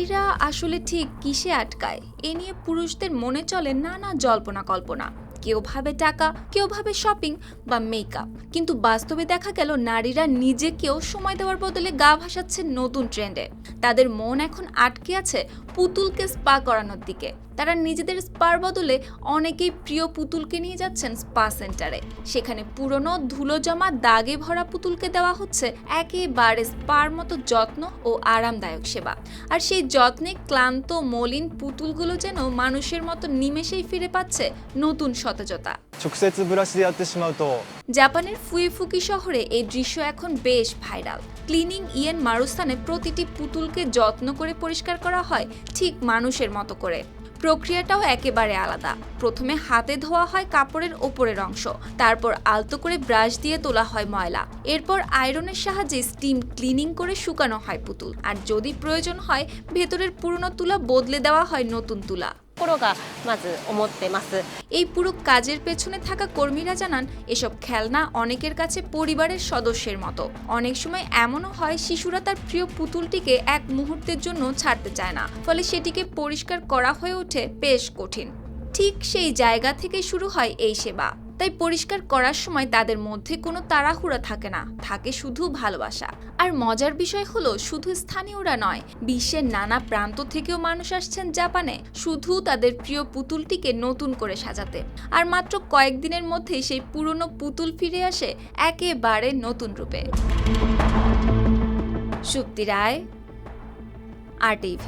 নারীরা আসলে ঠিক কিসে আটকায় এ নিয়ে পুরুষদের মনে চলে নানা জল্পনা কল্পনা। কেউ ভাবে টাকা, কেউ ভাবে শপিং বা মেকআপ, কিন্তু বাস্তবে দেখা গেল নারীরা নিজেকেও সময় দেওয়ার বদলে গা ভাসাচ্ছে নতুন ট্রেন্ডে। তাদের মন এখন আটকে আছে পুতুলকে স্পা করানোর দিকে। তারা নিজেদের স্পার বদলে অনেকেই প্রিয় পুতুলকে নিয়ে যাচ্ছেন স্পা সেন্টারে। সেখানে পুরনো ধুলো জমা দাগে ভরা পুতুলকে দেওয়া হচ্ছে একেবারে স্পার মতো যত্ন ও আরামদায়ক সেবা। আর সেই যত্নে ক্লান্ত মলিন পুতুলগুলো যেন মানুষের মতো নিমেষেই ফিরে পাচ্ছে নতুন সতেজতা। জাপানের ফুইফুকি শহরে এই দৃশ্য এখন বেশ ভাইরাল। ক্লিনিং ইয়েন মারুস্তানে প্রতিটি পুতুলকে যত্ন করে পরিষ্কার করা হয় ঠিক মানুষের মতো করে। প্রক্রিয়াটাও একেবারে আলাদা। প্রথমে হাতে ধোয়া হয় কাপড়ের ওপরের অংশ, তারপর আলতো করে ব্রাশ দিয়ে তোলা হয় ময়লা। এরপর আয়রনের সাহায্যে স্টিম ক্লিনিং করে শুকানো হয় পুতুল। আর যদি প্রয়োজন হয় ভেতরের পুরনো তুলা বদলে দেওয়া হয় নতুন তুলা। এই পুরো কাজের পেছনে থাকা কর্মীরা জানান, এসব খেলনা অনেকের কাছে পরিবারের সদস্যের মতো। অনেক সময় এমনও হয় শিশুরা তার প্রিয় পুতুলটিকে এক মুহূর্তের জন্য ছাড়তে চায় না, ফলে সেটিকে পরিষ্কার করা হয়ে ওঠে বেশ কঠিন। ঠিক সেই জায়গা থেকে শুরু হয় এই সেবা। তাই পরিষ্কার করার সময় তাদের মধ্যে কোনো তাড়াহুড়া থাকে না, থাকে শুধু ভালোবাসা। আর মজার বিষয় হলো শুধু স্থানীয়রা নয়, বিশ্বের নানা প্রান্ত থেকেও মানুষ আসছেন জাপানে শুধু তাদের প্রিয় পুতুলটিকে নতুন করে সাজাতে। আর মাত্র কয়েকদিনের মধ্যেই সেই পুরনো পুতুল ফিরে আসে একেবারে নতুন রূপে। সুপ্তি রায়, RTV।